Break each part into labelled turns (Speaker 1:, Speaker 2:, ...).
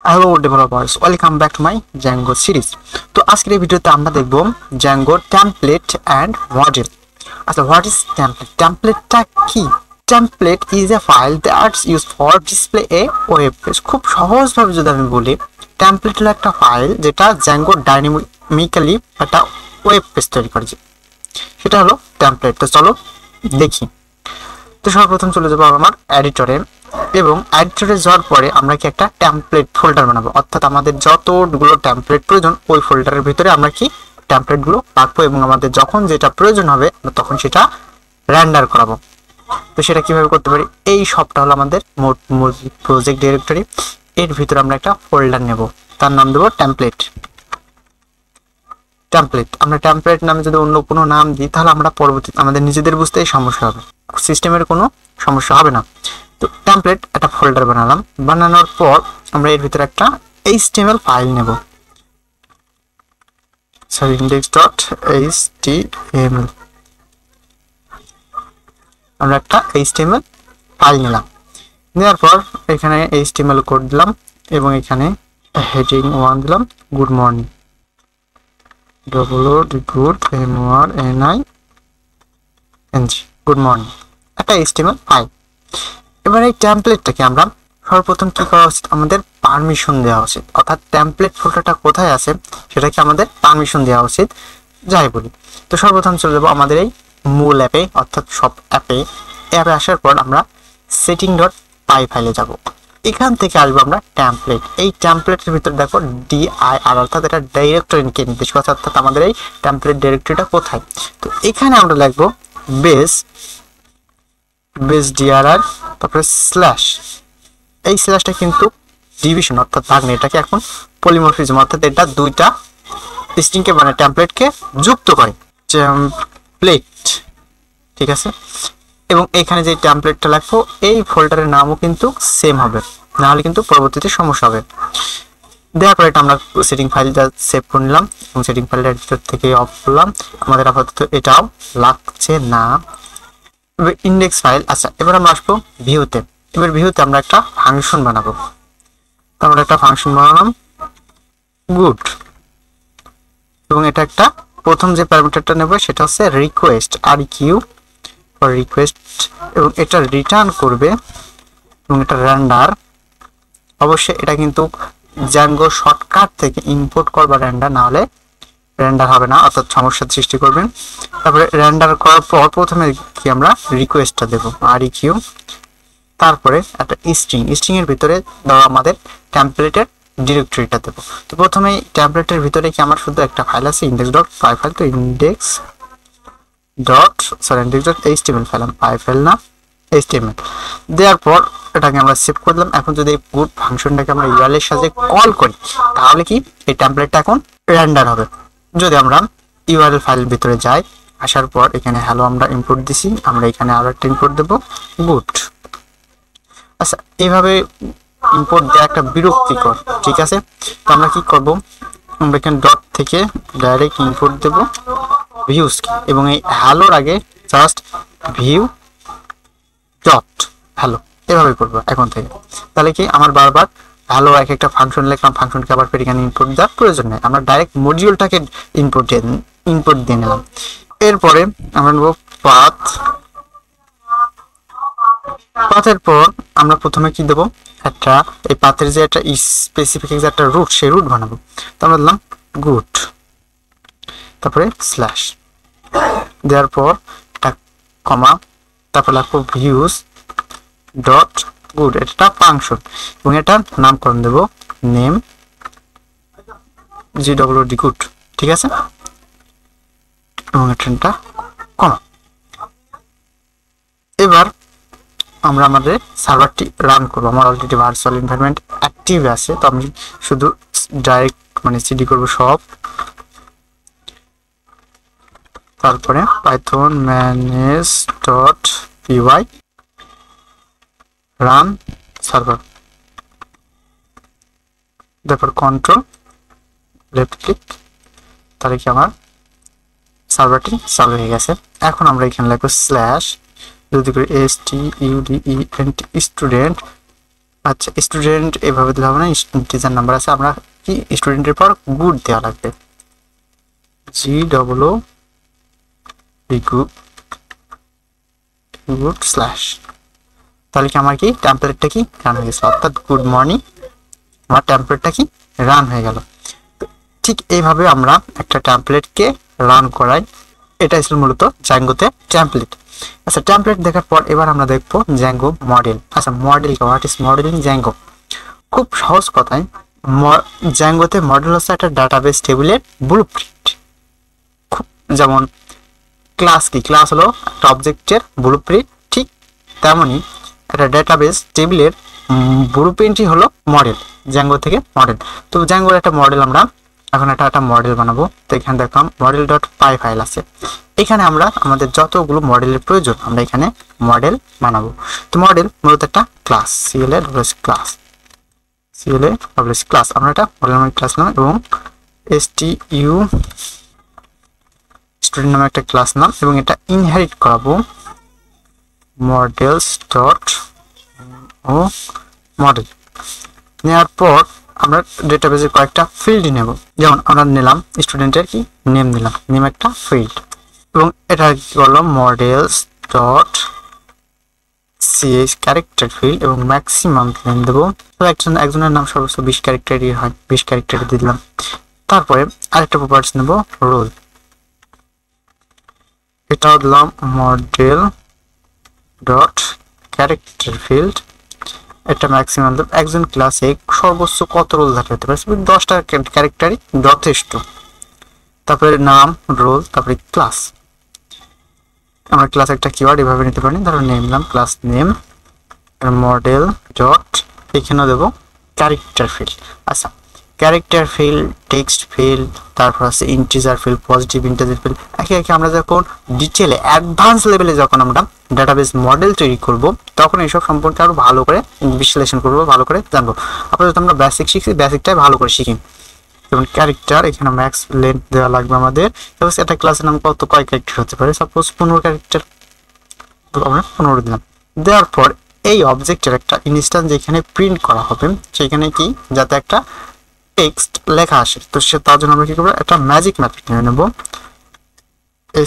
Speaker 1: Hello developers, welcome back to my Zango series. তো আজকের এই ভিডিওতে আমরা দেখব জ্যাঙ্গো টেমপ্লেট অ্যান্ড মডেল। আচ্ছা, হোয়াট ইজ টেমপ্লেট? টেমপ্লেটটা কি? Template is a file that's use for display A web page. খুব সহজভাবে যদি আমি বলি, টেমপ্লেট হলো একটা ফাইল যেটা জ্যাঙ্গো ডাইনামিক্যালি একটা ওয়েব পেজ তৈরি করে, সেটা হলো টেমপ্লেট। তো চলো দেখি। তো সর্বপ্রথম চলে যাবো আমার এডিটরে, এবং এডিটরে যাওয়ার পরে আমরা কি একটা টেমপ্লেট ফোল্ডার বানাবো, অর্থাৎ আমাদের যতগুলো টেমপ্লেট প্রয়োজন ওই ফোল্ডারের ভিতরে আমরা কি টেমপ্লেটগুলো রাখবো, এবং আমাদের যখন যেটা প্রয়োজন হবে তখন সেটা রেন্ডার করাবো। তো সেটা কিভাবে করতে পারি? এই সবটা হলো আমাদের মূল প্রজেক্ট ডিরেক্টরি। এর ভিতরে আমরা একটা ফোল্ডার নেব, তার নাম দেবো টেমপ্লেট। আমরা টেমপ্লেট নামে যদি অন্য কোনো নাম দিই তাহলে আমরা পরবর্তীতে আমাদের নিজেদের বুঝতেই সমস্যা হবে, সিস্টেমের কোনো সমস্যা হবে না। তো টেমপ্লেট একটা ফোল্ডার বানালাম। বানানোর পর আমরা এর ভিতরে একটা HTML ফাইল নেব, সরি index.html। আমরা একটা HTML ফাইল নিলাম, নেওয়ার পর এখানে HTML কোড দিলাম, এবং এখানে হেডিং 1 দিলাম, গুড মর্নিং, গুড মর্নিং, একটা HTML ফাইল। এবার এই টেমপ্লেটটাকে আমরা সর্বপ্রথম কি করা উচিত? আমাদের পারমিশন দেওয়া উচিত, অর্থাৎ টেমপ্লেট ফোল্ডারটা কোথায় আছে সেটাকে আমাদের পারমিশন দেওয়া উচিত, যাই বলি। তো সর্বপ্রথম চলে যাবো আমাদের এই মূল অ্যাপে, অর্থাৎ সব অ্যাপে আসার পর আমরা setting.py ফাইলে যাব। এখান থেকে আসবো আমরা টেমপ্লেট। এই টেমপ্লেটের ভিতরে দেখো dir, অর্থাৎ এটা ডাইরেক্টরিকে নির্দেশ করছে, অর্থাৎ আমাদের এই টেমপ্লেট ডিরেক্টরিটা কোথায়। তো এখানে আমরা লিখবো বেস dir, তারপরে স্ল্যাশ। এই স্ল্যাশটা কিন্তু ডিভিশন অর্থাৎ ভাগ নেই, এটাকে এখন পলিমরফিজম, অর্থাৎ এটা দুইটা স্ট্রিংকে মানে টেমপ্লেটকে যুক্ত করে, টেমপ্লেট, ঠিক আছে। এবং এখানে যে টেমপ্লেটটা লাগবো এই ফোল্ডারের নামও কিন্তু সেম হবে, না হলে কিন্তু পরবর্তীতে সমস্যা হবে। দেওয়ার পরে এটা আমরা সেটিং ফাইলটা সেভ করে নিলাম, এবং সেটিং ফাইলটা ভিতর থেকে অফ করলাম। আমাদের আপাতত এটাও লাগছে না। Index file. আচ্ছা, এবার আমরা আসবো ভিউতে। এবার ভিউতে আমরা একটা ফাংশন বানাবো। তো আমরা একটা ফাংশন বানালাম গুড, এবং এটা একটা প্রথম যে প্যারামিটারটা নেব সেটা হচ্ছে রিকোয়েস্ট, রিকোয়েস্ট, এবং এটা রিটার্ন করবে, এবং এটা রেন্ডার। অবশ্যই এটা কিন্তু জ্যাঙ্গো শর্টকাট থেকে ইম্পোর্ট করবা রেন্ডার, না হলে রেন্ডার হবে না, অর্থাৎ সমস্যার সৃষ্টি করবেন। তারপরে রেন্ডার করার পর প্রথমে কি আমরা রিকোয়েস্টটা দেবো req, তারপরে একটা স্ট্রিং এর ভিতরে ধরো আমাদের টেমপ্লেটের ডিরেক্টরিটা দেবো। তো প্রথমে টেমপ্লেটের ভিতরে কি আমার শুধু একটা ফাইল আছে index.py ফাইল। তো index.html ফাইল, পাই ফাইল না, html। দেওয়ার পর এটাকে আমরা সেভ করে দিলাম। এখন যদি এই গুড ফাংশনটাকে আমরা ইউআরএল এর সাথে কল করি তাহলে কি এই টেমপ্লেটটা এখন রেন্ডার হবে। যদি আমরা ইউআরএল ফাইলের ভিতরে যাই, আসার পর এখানে হ্যালো আমরা ইনপুট দিছি, আমরা এখানে আরো একটা ইনপুট দেবো গুড। আচ্ছা, এইভাবে ইম্পোর্ট দেওয়া একটা বিরক্তিকর, ঠিক আছে। তো আমরা কি করব? আমরা এখানে ডট থেকে ডাইরেক্ট ইম্পোর্ট দেব ভিউস, এবং এই হ্যালোর আগে জাস্ট ভিউ ডট হ্যালো, এভাবে করবো এখন থেকে। তাহলে কি আমার বারবার হ্যালো এক একটা ফাংশন লিখলাম, ফাংশনকে আবার ফের এখানে ইনপুট দেওয়ার প্রয়োজন নেই, আমরা ডাইরেক্ট মডিউলটাকে ইনপুট দিয়ে নিলাম। এরপরে আমরা নেব পাথের পর আমরা প্রথমে কি দেবো? একটা এই পাথের যে একটা স্পেসিফিক একটা রুট, সেই রুট বানাবো। তো আমরা দিলাম গুড, তারপরে স্ল্যাশ, দেওয়ার পর একটা কমা, তারপর লাগবো ভিউস ডট গুড, এটা ফাংশন, এবং এটার নামকরণ দেবো নেম GWD গুড, ঠিক আছে। এবং এটা কমা। এবার আমরা আমাদের সার্ভারটি রান করবো। আমার অলরেডি ভার্চুয়াল এনভায়রনমেন্ট অ্যাক্টিভ আছে, তো আমি শুধু ডাইরেক্ট মানে সিডি করব সব, তারপরে পাইথন manage.py রান সার্ভার, তারপর কন্ট্রোল লেফট ক্লিক, তাহলে কি আমার সার্ভারটি চালু হয়ে গেছে। এখন আমরা এখানে লিখবো স্ল্যাশ, যদি করি student আচ্ছা স্টুডেন্ট এভাবে দিলে হবে না, টিচার নাম্বার আছে, আমরা কি স্টুডেন্টের পর গুড দেওয়া লাগবে, GOO গুড স্ল্যাশ, তাহলে কি আমার কি টেমপ্লেটটা কি রান হয়ে গেছে, অর্থাৎ গুড মর্নিং আমার টেমপ্লেটটা কি রান হয়ে গেল। ঠিক এইভাবে আমরা একটা টেমপ্লেটকে রান করাই, এটা ছিল মূলত জ্যাঙ্গোতে টেমপ্লেট। আচ্ছা টেমপ্লেট দেখার পর এবার আমরা দেখবো জ্যাঙ্গো মডেল। আচ্ছা model, what is model in Zango? খুব সহজ কথায় জ্যাঙ্গোতে মডেল হচ্ছে একটা ডাটাবেস টেবিলের ব্লুপ্রিন্ট। খুব যেমন ক্লাস কি, ক্লাস হলো একটা অবজেক্টের ব্লুপ্রিন্ট, ঠিক তেমনই একটা ডাটাবেস টেবিলের ব্লুপ্রিন্টই হলো মডেল, জ্যাঙ্গো থেকে মডেল। তো জ্যাঙ্গোর একটা মডেল আমরা এখন একটা মডেল বানাবো। তো এখানে দেখলাম model.py ফাইল আছে, এখানে আমরা আমাদের যতগুলো মডেলের প্রয়োজন আমরা এখানে মডেল বানাবো। তো মডেল মূলত একটা ক্লাস, ক্লাস আমরা একটা মডেল নামে ক্লাস নাম এবং STU স্টুডেন্ট নামে একটা ক্লাস নাম, এবং এটা ইনহেরিট করাবো models ডট ও মডেল। নেওয়ার পর আমরা ডেটাবেজের কয়েকটা ফিল্ড নেব, যেমন আমরা নিলাম স্টুডেন্টের কি নেম নিলাম, নেম একটা ফিল্ড, এবং এটা কি করলাম models dot CH character field এবং ম্যাক্সিমাম লেন দেবো। তো একজনের নাম সর্বোচ্চ 20 ক্যারেক্টারই হয়, 20 ক্যারেক্টার দিলাম। তারপরে আরেকটা প্রপার্টিস নেব রোল, এটাও দিলাম মডেল ডট ক্যারেক্টার ফিল্ড, এটা ম্যাক্সিমাম দেব। একজন ক্লাসে সর্বোচ্চ কত রোল ধারণ হতে পারে, 10টা ক্যারেক্টারই যথেষ্ট। তারপরে নাম, রোল, তারপরে ক্লাস। আমরা ক্লাস একটা কিওয়ার্ড এভাবে নিতে পারি, ধরো নেম নাম, ক্লাস নেম, মডেল ডট এখানেও দেবো ক্যারেক্টার ফিল্ড। আচ্ছা ক্যারেক্টার ফিল্ড, টেক্সট ফিল্ড, তারপর আছে integer field, positive integer field, একে একে আমরা যখন ডিটেলে অ্যাডভান্স লেভেলে যখন আমরা ডাটাবেস মডেল তৈরি করব তখন এইসব সম্পর্কে আরো ভালো করে বিশ্লেষণ করব, ভালো করে জানবো। আপাতত আমরা বেসিক শিখছি, বেসিকটাই ভালো করে শিখি। যেমন ক্যারেক্টার, এখানে ম্যাক্স লেন্থ দেওয়া লাগবে আমাদের। তারপর একটা ক্লাসের নাম কয় ক্যারেক্টার হতে পারে, সাপোজ 15 ক্যারেক্টার, আমরা 15 দিলাম। দেওয়ার পর এই অবজেক্টের একটা ইনস্ট্যান্স যেখানে প্রিন্ট করা হবে সেখানে কি যাতে একটা টেক্সট লেখা আসে, তো সে তার জন্য আমরা কি করবো, একটা ম্যাজিক মেথড নিয়ে নেব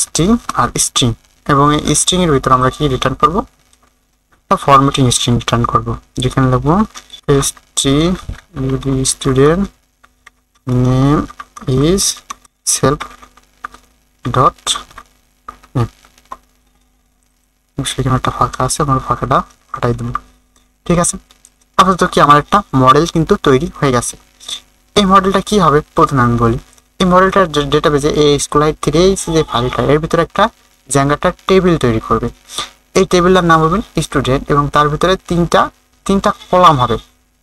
Speaker 1: st আর স্ট্রিং, এবং এই স্ট্রিং এর ভিতর আমরা কি রিটার্ন করব, ফরম্যাটিং স্ট্রিং রিটার্ন করব, যেখানে লিখব student name is self dot name, সেখানে একটা ফাঁকা আছে, আমরা ফাঁকাটা হটাই দেব। ঠিক আছে, আপাতত কি আমার একটা মডেল কিন্তু তৈরি হয়ে গেছে। এই মডেলটা কি হবে প্রথমে আমি বলি। এই মডেলটার ডেটাবেজে এই SQLite 3 যে ফাইলটা, এর ভিতরে একটা জ্যাঙ্গাটা টেবিল তৈরি করবে। এই টেবিলটার নাম হবে স্টুডেন্ট, এবং তার ভিতরে তিনটা কলাম হবে।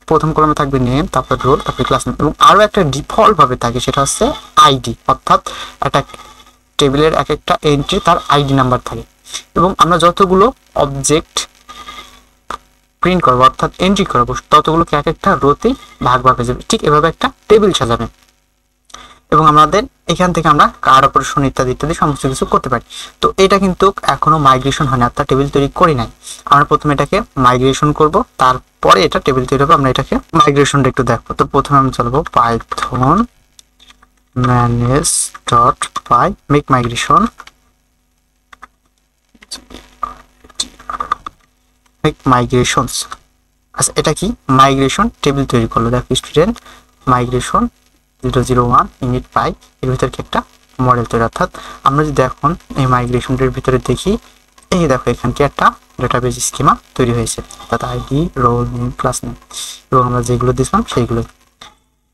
Speaker 1: প্রথম কলামে থাকবে নেম, তারপর রোল, তারপর ক্লাস নেম, এবং আরও একটা ডিফল্ট ভাবে থাকে সেটা হচ্ছে আইডি, অর্থাৎ একটা টেবিলের এক একটা এন্ট্রি তার আইডি নাম্বার থাকে। এবং আমরা যতগুলো অবজেক্ট প্রিন্ট করবো অর্থাৎ এন্ট্রি করবো ততগুলোকে এক একটা রোতে ভাগ হয়ে যাবে, ঠিক এভাবে একটা টেবিল সাজাবে। এবং আমাদের এখান থেকে আমরা কার অপারেশন ইত্যাদি ইত্যাদি সমস্ত কিছু করতে পারি। তো এটা কিন্তু এখনো মাইগ্রেশন হয় না, অর্থাৎ টেবিল তৈরি করি নাই। আমরা প্রথমে এটাকে মাইগ্রেশন করব, তারপরে এটা টেবিল তৈরি হবে। আমরা এটাকে মাইগ্রেশনটা একটু দেখবো। তো প্রথমে আমি চলবো python manage.py make migration, make migrations. আচ্ছা এটা কি মাইগ্রেশন টেবিল তৈরি করলো, দেখো স্টুডেন্ট মাইগ্রেশন 001 ইউনিট পাই, এর ভিতরে কি একটা মডেল তৈরি। অর্থাৎ আমরা যদি এখন এই মাইগ্রেশনটির ভিতরে দেখি, এই দেখো এখানে কি একটা ডেটাবেস স্কিমা তৈরি হয়েছে, অর্থাৎ ID, role, name, class name, এবং আমরা যেগুলো দিয়েছিলাম সেইগুলো।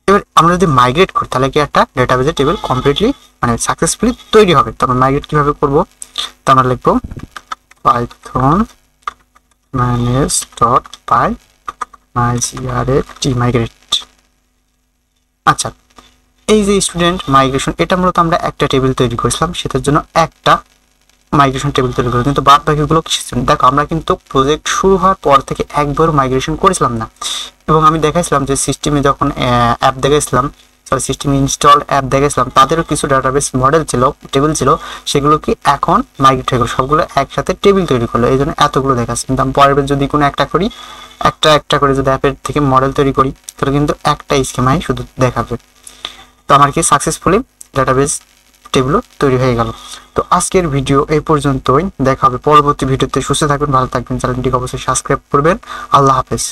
Speaker 1: এবার আমরা যদি মাইগ্রেট করি তাহলে কি একটা ডেটাবেসের টেবিল কমপ্লিটলি মানে সাকসেসফুলি তৈরি হবে। তো আমরা মাইগ্রেট কিভাবে করব, তো আমরা লিখবো পাইথন manage.py migrate। আচ্ছা এই যে স্টুডেন্ট মাইগ্রেশন, এটা মূলত আমরা একটা টেবিল তৈরি করেছিলাম, সেটার জন্য একটা মাইগ্রেশন টেবিল তৈরি করেছিলাম, কিন্তু বাদ বাকিগুলো কিছু ছিল। দেখো আমরা কিন্তু প্রজেক্ট শুরু হওয়ার পর থেকে একবারও মাইগ্রেশন করেছিলাম না। এবং আমি দেখাইছিলাম যে সিস্টেমে যখন অ্যাপ দেখাইছিলাম সিস্টেম ইনস্টল অ্যাপ দেখেছিলাম তাদেরও কিছু ডাটাবেস মডেল ছিল, টেবিল ছিল, সেগুলোকে এখন মাইগ্রেট হয়ে গেল, সবগুলো একসাথে টেবিল তৈরি করলো, এই জন্য এতগুলো দেখাচ্ছে। কিন্তু আমি পরের যদি কোনো একটা করি, একটা করে যদি অ্যাপের থেকে মডেল তৈরি করি তাহলে কিন্তু একটা স্কিমাই শুধু দেখাবে। তো আমার কি সাকসেসফুলি ডাটাবেস টেবিলও তৈরি হয়ে গেল। তো আজকের ভিডিও এই পর্যন্তই, দেখা হবে পরবর্তী ভিডিওতে। সুস্থ থাকবেন, ভালো থাকবেন, চ্যানেলটিকে অবশ্যই সাবস্ক্রাইব করবেন। আল্লাহ হাফেজ।